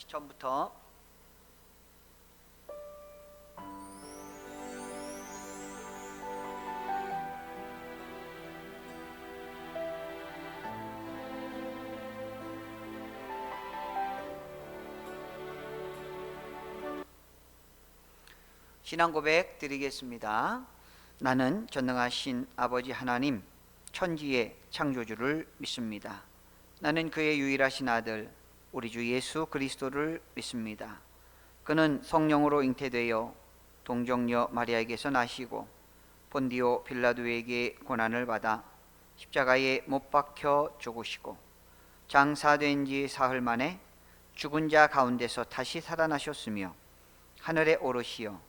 다시 처음부터. 신앙 고백 드리겠습니다. 나는 전능하신 아버지 하나님, 천지의 창조주를 믿습니다. 나는 그의 유일하신 아들 우리 주 예수 그리스도를 믿습니다. 그는 성령으로 잉태되어 동정녀 마리아에게서 나시고 본디오 빌라도에게 고난을 받아 십자가에 못 박혀 죽으시고 장사된 지 사흘 만에 죽은 자 가운데서 다시 살아나셨으며 하늘에 오르시어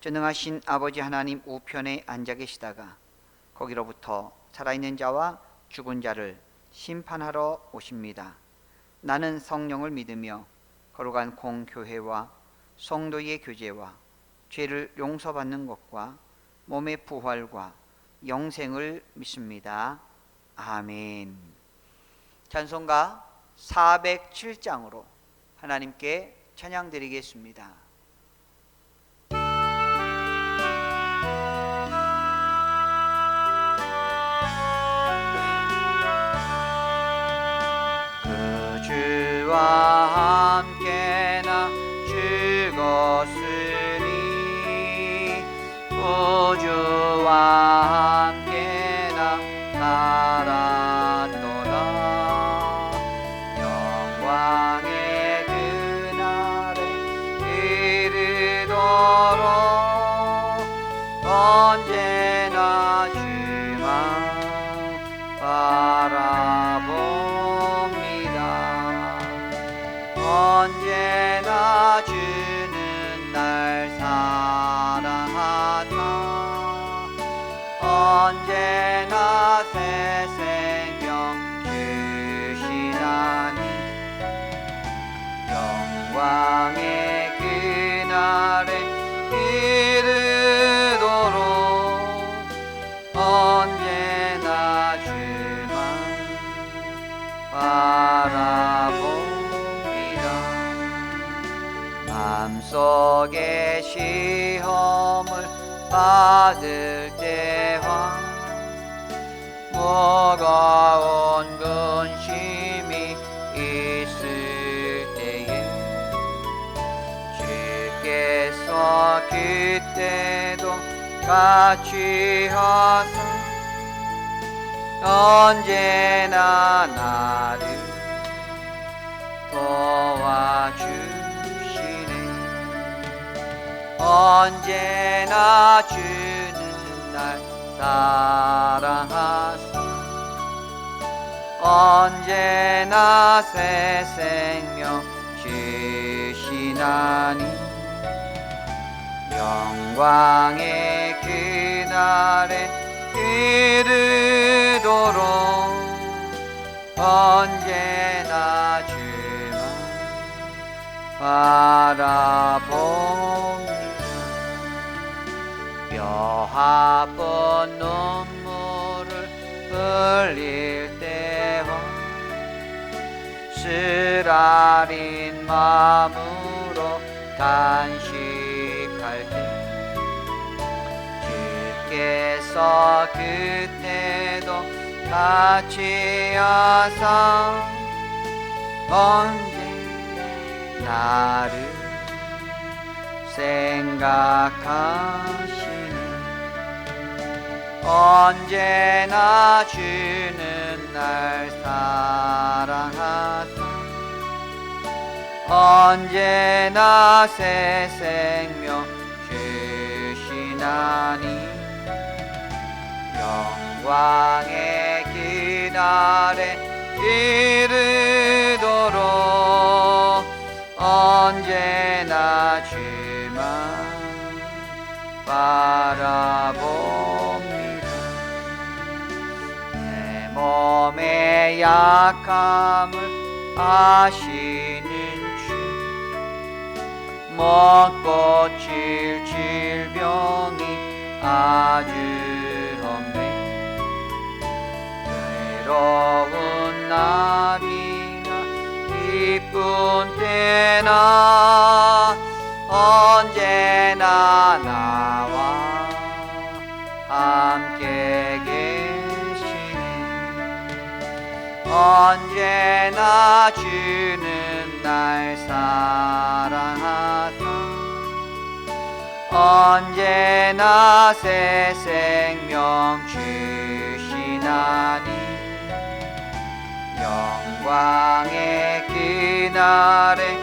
전능하신 아버지 하나님 우편에 앉아 계시다가 거기로부터 살아있는 자와 죽은 자를 심판하러 오십니다. 나는 성령을 믿으며 거룩한 공교회와 성도의 교제와 죄를 용서받는 것과 몸의 부활과 영생을 믿습니다. 아멘. 찬송가 407장으로 하나님께 찬양 드리겠습니다. 주와 함께나 죽었으니 우주와 함께나 살았도다. 영광의 그날에 이르도록 언제나 주만 바라봅니다. 언제나 주는 날 사랑하사 언제나 새 생명 주시나니 영광의 그날에 이르도록 언제나 주만 바라봅니다. 마음속에 시험을 받을 때와 무거운 근심이 있을 때에 주께서 그때도 같이 하사 언제나 나를 도와주시네. 언제나 주는 날 사랑하사 언제나 새 생명 주시나니 영광의 그날에 이르도록 언제나 주만 바라봅니다. 뼈 아픈 눈물을 흘릴 때와 쓰라린 마음으로 단식할 때 주께서 그때도 같이 하사 언제나 나를 생각하시네. 언제나 주는 날 사랑하사 언제나 새 생명 주시나니 영광의 그날에 이르도록 언제나 주만 바라봅니다. 내 몸의 약함을 아시는 주 못 고칠 질병이 아주 없네. 외로운 날이나 기쁜 때나 날 사랑하사 언제나 새 생명 주시나니 영광의 그날에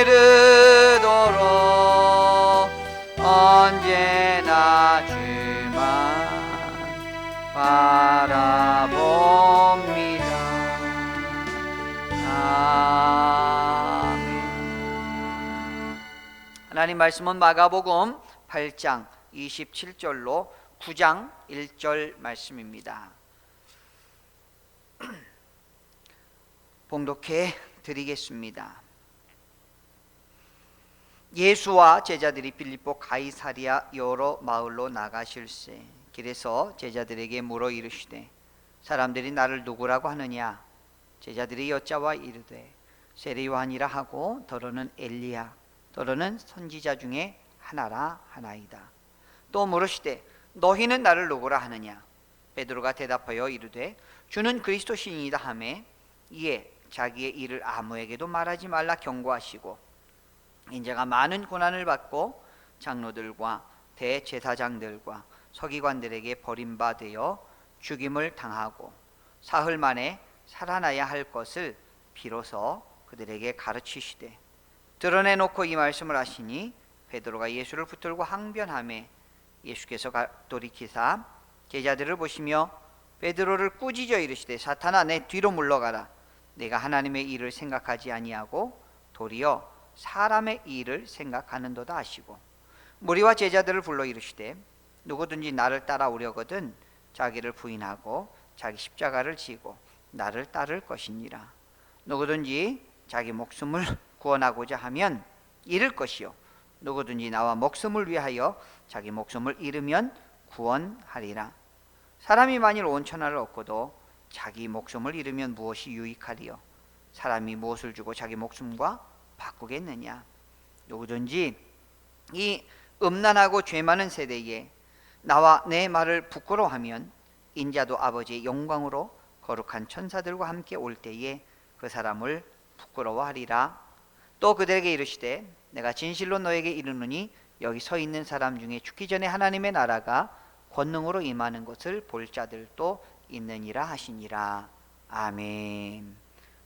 이르도록 언제나 주만 바라봅니다. 아멘. 하나님 말씀은 마가복음 8장 27절로 9장 1절 말씀입니다. 봉독해 드리겠습니다. 예수와 제자들이 빌립보 가이사랴 여러 마을로 나가실세 길에서 제자들에게 물어 이르시되 사람들이 나를 누구라고 하느냐? 제자들이 여짜와 이르되 세례 요한이라 하고 더러는 엘리야 더러는 선지자 중에 하나라 하나이다. 또 물으시되 너희는 나를 누구라 하느냐? 베드로가 대답하여 이르되 주는 그리스도 신이다 하매 이에 자기의 일을 아무에게도 말하지 말라 경고하시고 인자가 많은 고난을 받고 장로들과 대제사장들과 서기관들에게 버림받아 죽임을 당하고 사흘 만에 살아나야 할 것을 비로소 그들에게 가르치시되 드러내놓고 이 말씀을 하시니 베드로가 예수를 붙들고 항변하매 예수께서 돌이키사 제자들을 보시며 베드로를 꾸짖어 이르시되 사탄아 내 뒤로 물러가라. 내가 하나님의 일을 생각하지 아니하고 도리어 사람의 일을 생각하는도다 하시고 무리와 제자들을 불러 이르시되 누구든지 나를 따라오려거든 자기를 부인하고 자기 십자가를 지고 나를 따를 것이니라. 누구든지 자기 목숨을 구원하고자 하면 잃을 것이요 누구든지 나와 목숨을 위하여 자기 목숨을 잃으면 구원하리라. 사람이 만일 온 천하를 얻고도 자기 목숨을 잃으면 무엇이 유익하리요? 사람이 무엇을 주고 자기 목숨과 바꾸겠느냐? 누구든지 이 음란하고 죄 많은 세대에 나와 내 말을 부끄러워하면 인자도 아버지의 영광으로 거룩한 천사들과 함께 올 때에 그 사람을 부끄러워하리라. 또 그들에게 이르시되 내가 진실로 너에게 이르노니 여기 서 있는 사람 중에 죽기 전에 하나님의 나라가 권능으로 임하는 것을 볼 자들도 있느니라 하시니라. 아멘.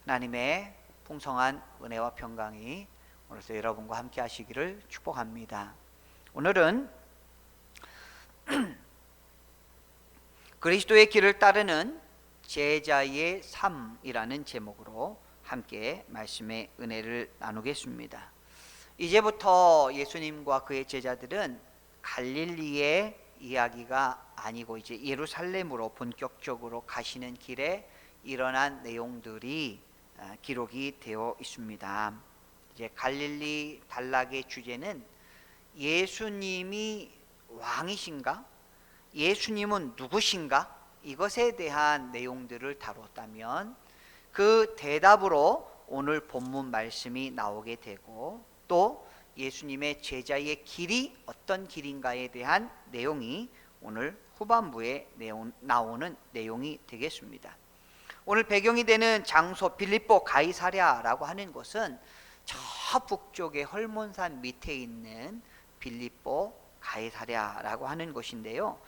하나님의 풍성한 은혜와 평강이 오늘도 여러분과 함께 하시기를 축복합니다. 오늘은 그리스도의 길을 따르는 제자의 삶이라는 제목으로 함께 말씀의 은혜를 나누겠습니다. 이제부터 예수님과 그의 제자들은 갈릴리의 이야기가 아니고 이제 예루살렘으로 본격적으로 가시는 길에 일어난 내용들이 기록이 되어 있습니다. 이제 갈릴리 단락의 주제는 예수님이 왕이신가? 예수님은 누구신가? 이것에 대한 내용들을 다뤘다면 그 대답으로 오늘 본문 말씀이 나오게 되고 또 예수님의 제자의 길이 어떤 길인가에 대한 내용이 오늘 후반부에 나오는 내용이 되겠습니다. 오늘 배경이 되는 장소 빌립보 가이사랴라고 하는 곳은 저 북쪽의 헐몬산 밑에 있는 빌립보 가이사랴라고 하는 곳인데요.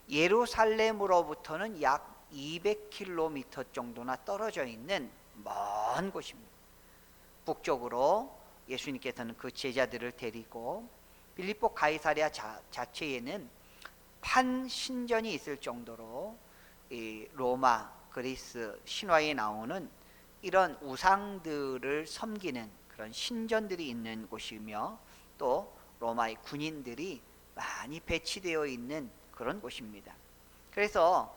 예루살렘으로부터는 약 200km 정도나 떨어져 있는 먼 곳입니다. 북쪽으로 예수님께서는 그 제자들을 데리고 빌립보 가이사랴 자체에는 판신전이 있을 정도로 이 로마, 그리스 신화에 나오는 이런 우상들을 섬기는 그런 신전들이 있는 곳이며 또 로마의 군인들이 많이 배치되어 있는 그런 곳입니다. 그래서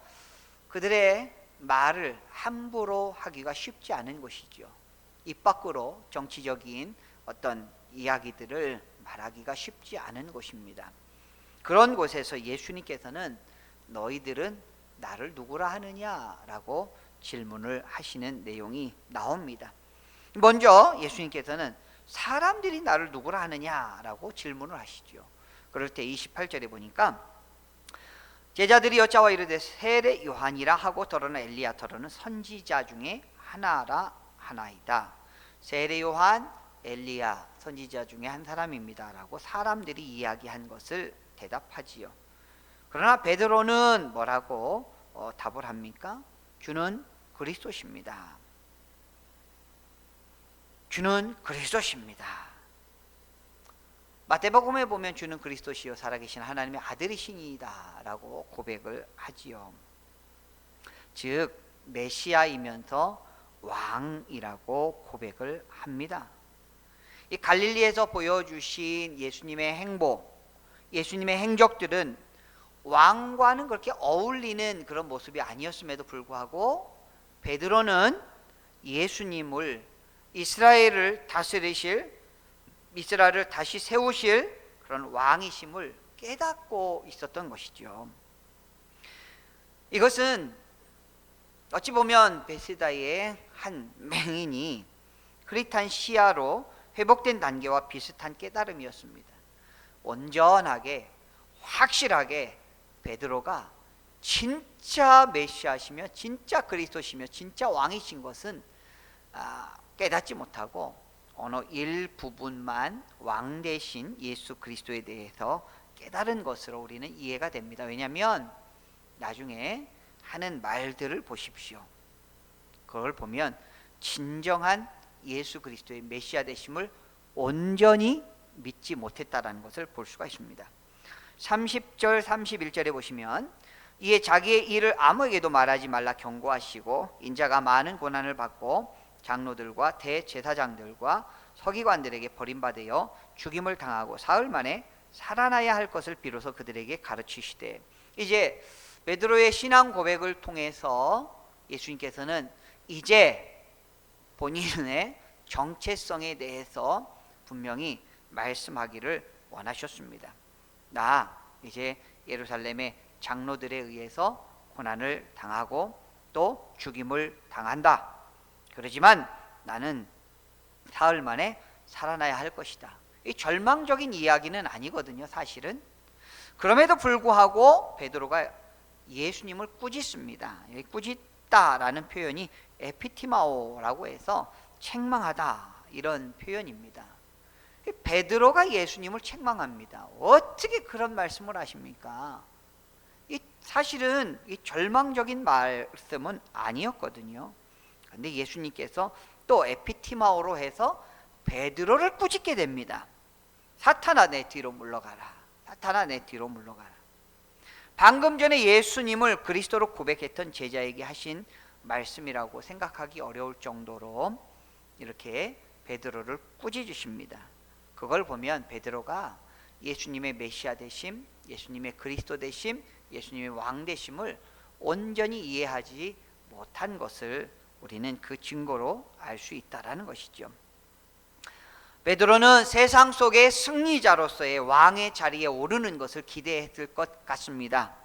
그들의 말을 함부로 하기가 쉽지 않은 곳이죠. 입 밖으로 정치적인 어떤 이야기들을 말하기가 쉽지 않은 곳입니다. 그런 곳에서 예수님께서는 너희들은 나를 누구라 하느냐라고 질문을 하시는 내용이 나옵니다. 먼저 예수님께서는 사람들이 나를 누구라 하느냐라고 질문을 하시죠. 그럴 때 28절에 보니까 제자들이 여짜와 이르되 세례 요한이라 하고 더러는 엘리야 더러는 선지자 중에 하나라 하나이다. 세례 요한, 엘리야 선지자 중에 한 사람입니다 라고 사람들이 이야기한 것을 대답하지요. 그러나 베드로는 뭐라고 답을 합니까? 주는 그리스도십니다. 주는 그리스도십니다. 마태복음에 보면 주는 그리스도시요 살아계신 하나님의 아들이시니이다 라고 고백을 하지요. 즉 메시아이면서 왕이라고 고백을 합니다. 이 갈릴리에서 보여주신 예수님의 행보, 예수님의 행적들은 왕과는 그렇게 어울리는 그런 모습이 아니었음에도 불구하고 베드로는 예수님을 이스라엘을 다스리실, 이스라엘을 다시 세우실 그런 왕이심을 깨닫고 있었던 것이죠. 이것은 어찌 보면 베세다의 한 맹인이 흐릿한 시야로 회복된 단계와 비슷한 깨달음이었습니다. 온전하게 확실하게 베드로가 진짜 메시아시며 진짜 그리스도시며 진짜 왕이신 것은 깨닫지 못하고 어느 일부분만 왕 대신 예수 그리스도에 대해서 깨달은 것으로 우리는 이해가 됩니다. 왜냐하면 나중에 하는 말들을 보십시오. 그걸 보면 진정한 예수 그리스도의 메시아 되심을 온전히 믿지 못했다라는 것을 볼 수가 있습니다. 30절 31절에 보시면 이에 자기의 일을 아무에게도 말하지 말라 경고하시고 인자가 많은 고난을 받고 장로들과 대제사장들과 서기관들에게 버림받아 죽임을 당하고 사흘 만에 살아나야 할 것을 비로소 그들에게 가르치시되, 이제 베드로의 신앙 고백을 통해서 예수님께서는 이제 본인의 정체성에 대해서 분명히 말씀하기를 원하셨습니다. 나 이제 예루살렘의 장로들에 의해서 고난을 당하고 또 죽임을 당한다. 그러지만 나는 사흘 만에 살아나야 할 것이다. 이 절망적인 이야기는 아니거든요, 사실은. 그럼에도 불구하고 베드로가 예수님을 꾸짖습니다. 여기 꾸짖다라는 표현이 에피티마오라고 해서 책망하다 이런 표현입니다. 베드로가 예수님을 책망합니다. 어떻게 그런 말씀을 하십니까? 사실은 이 절망적인 말씀은 아니었거든요. 그런데 예수님께서 또 에피티마오로 해서 베드로를 꾸짖게 됩니다. 사탄아 내 뒤로 물러가라. 사탄아 내 뒤로 물러가라. 방금 전에 예수님을 그리스도로 고백했던 제자에게 하신 말씀이라고 생각하기 어려울 정도로 이렇게 베드로를 꾸짖으십니다. 그걸 보면 베드로가 예수님의 메시아 되심, 예수님의 그리스도 되심, 예수님의 왕 되심을 온전히 이해하지 못한 것을 우리는 그 증거로 알 수 있다라는 것이죠. 베드로는 세상 속의 승리자로서의 왕의 자리에 오르는 것을 기대했을 것 같습니다.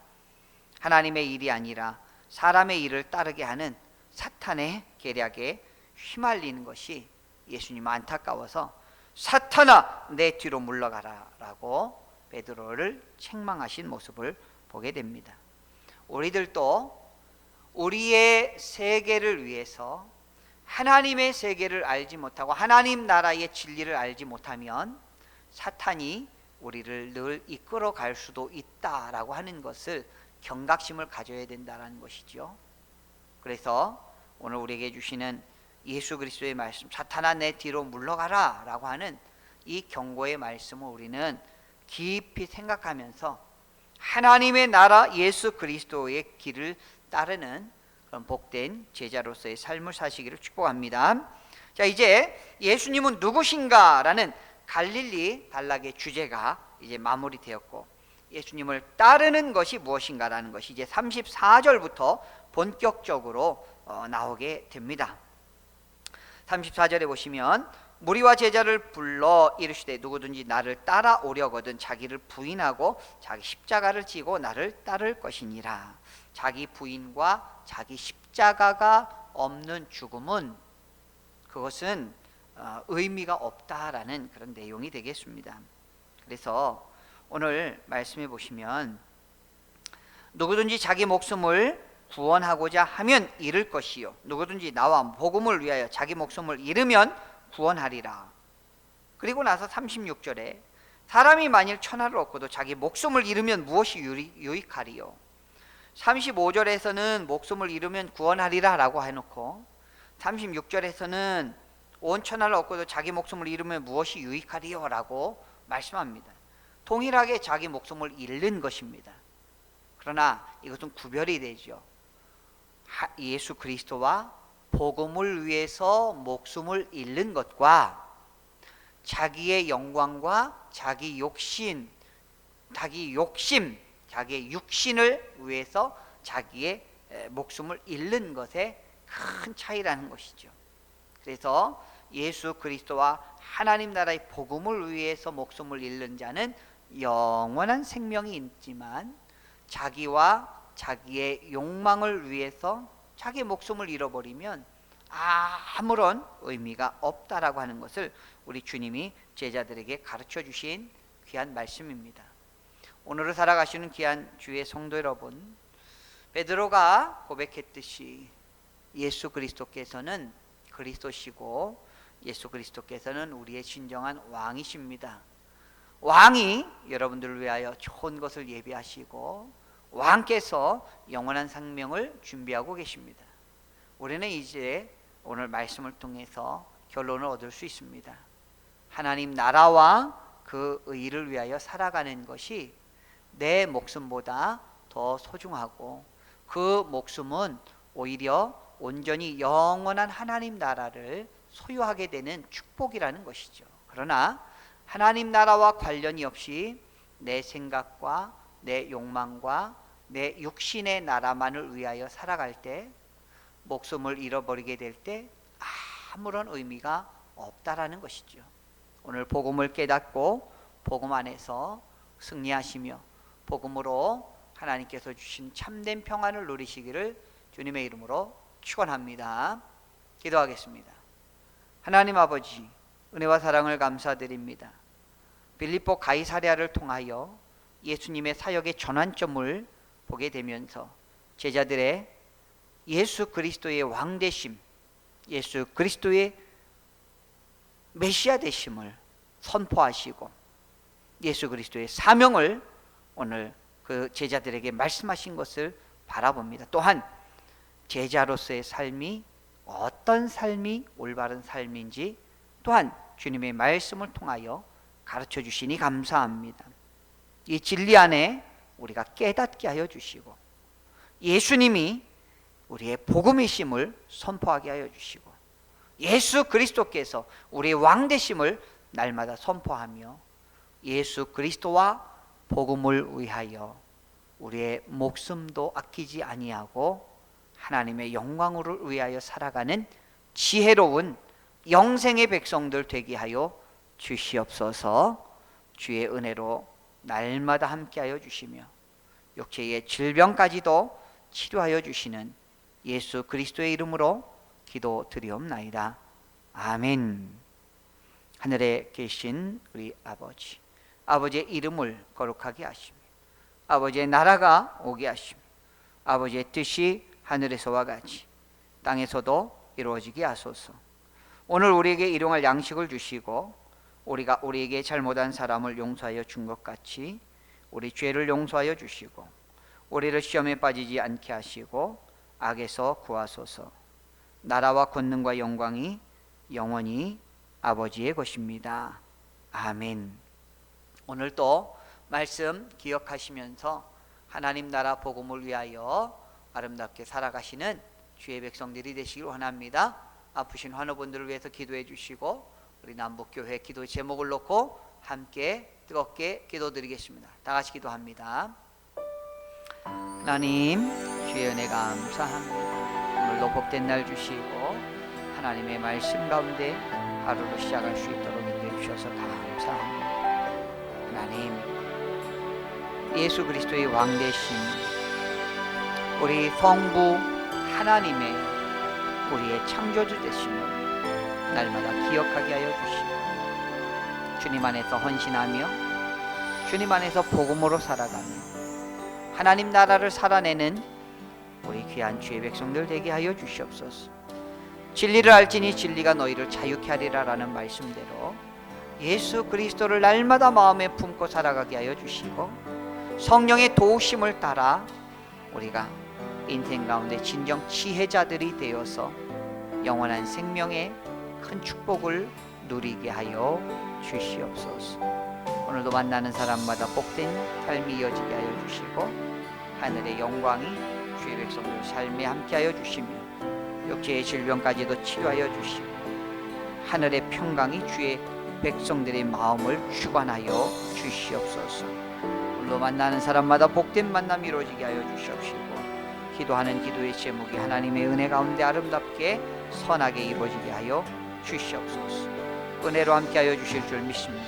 하나님의 일이 아니라 사람의 일을 따르게 하는 사탄의 계략에 휘말리는 것이 예수님 안타까워서 사탄아 내 뒤로 물러가라 라고 베드로를 책망하신 모습을 보게 됩니다. 우리들도 우리의 세계를 위해서 하나님의 세계를 알지 못하고 하나님 나라의 진리를 알지 못하면 사탄이 우리를 늘 이끌어 갈 수도 있다라고 하는 것을 경각심을 가져야 된다는 것이죠. 그래서 오늘 우리에게 주시는 예수 그리스도의 말씀, 사탄아 내 뒤로 물러가라 라고 하는 이 경고의 말씀을 우리는 깊이 생각하면서 하나님의 나라 예수 그리스도의 길을 따르는 그런 복된 제자로서의 삶을 사시기를 축복합니다. 자, 이제 예수님은 누구신가라는 갈릴리 단락의 주제가 이제 마무리되었고 예수님을 따르는 것이 무엇인가라는 것이 이제 34절부터 본격적으로 나오게 됩니다. 34절에 보시면 무리와 제자를 불러 이르시되 누구든지 나를 따라오려거든 자기를 부인하고 자기 십자가를 지고 나를 따를 것이니라. 자기 부인과 자기 십자가가 없는 죽음은 그것은 의미가 없다라는 그런 내용이 되겠습니다. 그래서 오늘 말씀해 보시면 누구든지 자기 목숨을 구원하고자 하면 잃을 것이요 누구든지 나와 복음을 위하여 자기 목숨을 잃으면 구원하리라. 그리고 나서 36절에 사람이 만일 천하를 얻고도 자기 목숨을 잃으면 무엇이 유익하리요. 35절에서는 목숨을 잃으면 구원하리라 라고 해놓고 36절에서는 온 천하를 얻고도 자기 목숨을 잃으면 무엇이 유익하리요 라고 말씀합니다. 동일하게 자기 목숨을 잃는 것입니다. 그러나 이것은 구별이 되죠. 예수 그리스도와 복음을 위해서 목숨을 잃는 것과 자기의 영광과 자기 욕심, 자기의 육신을 위해서 자기의 목숨을 잃는 것에 큰 차이라는 것이죠. 그래서 예수 그리스도와 하나님 나라의 복음을 위해서 목숨을 잃는 자는 영원한 생명이 있지만 자기와 자기의 욕망을 위해서 자기의 목숨을 잃어버리면 아무런 의미가 없다라고 하는 것을 우리 주님이 제자들에게 가르쳐 주신 귀한 말씀입니다. 오늘을 살아가시는 귀한 주의 성도 여러분, 베드로가 고백했듯이 예수 그리스도께서는 그리스도시고 예수 그리스도께서는 우리의 진정한 왕이십니다. 왕이 여러분들을 위하여 좋은 것을 예비하시고 왕께서 영원한 생명을 준비하고 계십니다. 우리는 이제 오늘 말씀을 통해서 결론을 얻을 수 있습니다. 하나님 나라와 그 의를 위하여 살아가는 것이 내 목숨보다 더 소중하고 그 목숨은 오히려 온전히 영원한 하나님 나라를 소유하게 되는 축복이라는 것이죠. 그러나 하나님 나라와 관련이 없이 내 생각과 내 욕망과 내 육신의 나라만을 위하여 살아갈 때 목숨을 잃어버리게 될 때 아무런 의미가 없다라는 것이죠. 오늘 복음을 깨닫고 복음 안에서 승리하시며 복음으로 하나님께서 주신 참된 평안을 누리시기를 주님의 이름으로 축원합니다. 기도하겠습니다. 하나님 아버지, 은혜와 사랑을 감사드립니다. 빌립보 가이사랴를 통하여 예수님의 사역의 전환점을 보게 되면서 제자들의 예수 그리스도의 왕되심, 예수 그리스도의 메시아 되심을 선포하시고 예수 그리스도의 사명을 오늘 그 제자들에게 말씀하신 것을 바라봅니다. 또한 제자로서의 삶이 어떤 삶이 올바른 삶인지 또한 주님의 말씀을 통하여 가르쳐 주시니 감사합니다. 이 진리 안에 우리가 깨닫게 하여 주시고 예수님이 우리의 복음이심을 선포하게 하여 주시고 예수 그리스도께서 우리의 왕 되심을 날마다 선포하며 예수 그리스도와 복음을 위하여 우리의 목숨도 아끼지 아니하고 하나님의 영광을 위하여 살아가는 지혜로운 영생의 백성들 되게 하여 주시옵소서. 주의 은혜로 날마다 함께하여 주시며 육체의 질병까지도 치료하여 주시는 예수 그리스도의 이름으로 기도드리옵나이다. 아멘. 하늘에 계신 우리 아버지, 아버지의 이름을 거룩하게 하시며 아버지의 나라가 오게 하시며 아버지의 뜻이 하늘에서와 같이 땅에서도 이루어지게 하소서. 오늘 우리에게 일용할 양식을 주시고 우리가 우리에게 잘못한 사람을 용서하여 준 것 같이 우리 죄를 용서하여 주시고 우리를 시험에 빠지지 않게 하시고 악에서 구하소서. 나라와 권능과 영광이 영원히 아버지의 것입니다. 아멘. 오늘도 말씀 기억하시면서 하나님 나라 복음을 위하여 아름답게 살아가시는 주의 백성들이 되시길 원합니다. 아프신 환우분들을 위해서 기도해 주시고 우리 남북교회 기도 제목을 놓고 함께 뜨겁게 기도드리겠습니다. 다 같이 기도합니다. 하나님, 주의 은혜 감사합니다. 오늘도 복된 날 주시고 하나님의 말씀 가운데 하루를 시작할 수 있도록 인도해 주셔서 감사합니다. 하나님, 예수 그리스도의 왕 되신 우리 성부 하나님의 우리의 창조주 되심을 날마다 기억하게 하여 주시고 주님 안에서 헌신하며 주님 안에서 복음으로 살아가며 하나님 나라를 살아내는 우리 귀한 주의 백성들 되게 하여 주시옵소서. 진리를 알지니 진리가 너희를 자유케 하리라라는 말씀대로 예수 그리스도를 날마다 마음에 품고 살아가게 하여 주시고, 성령의 도우심을 따라 우리가 인생 가운데 진정 지혜자들이 되어서 영원한 생명의 큰 축복을 누리게 하여 주시옵소서. 오늘도 만나는 사람마다 복된 삶이 이어지게 하여 주시고, 하늘의 영광이 주의 백성들 삶에 함께하여 주시며 육체의 질병까지도 치료하여 주시고, 하늘의 평강이 주의 백성들의 마음을 주관하여 주시옵소서. 오늘도 만나는 사람마다 복된 만남 이루어지게 하여 주시옵시고, 기도하는 기도의 제목이 하나님의 은혜 가운데 아름답게 선하게 이루어지게 하여 주시옵소서. 은혜로 함께하여 주실 줄 믿습니다.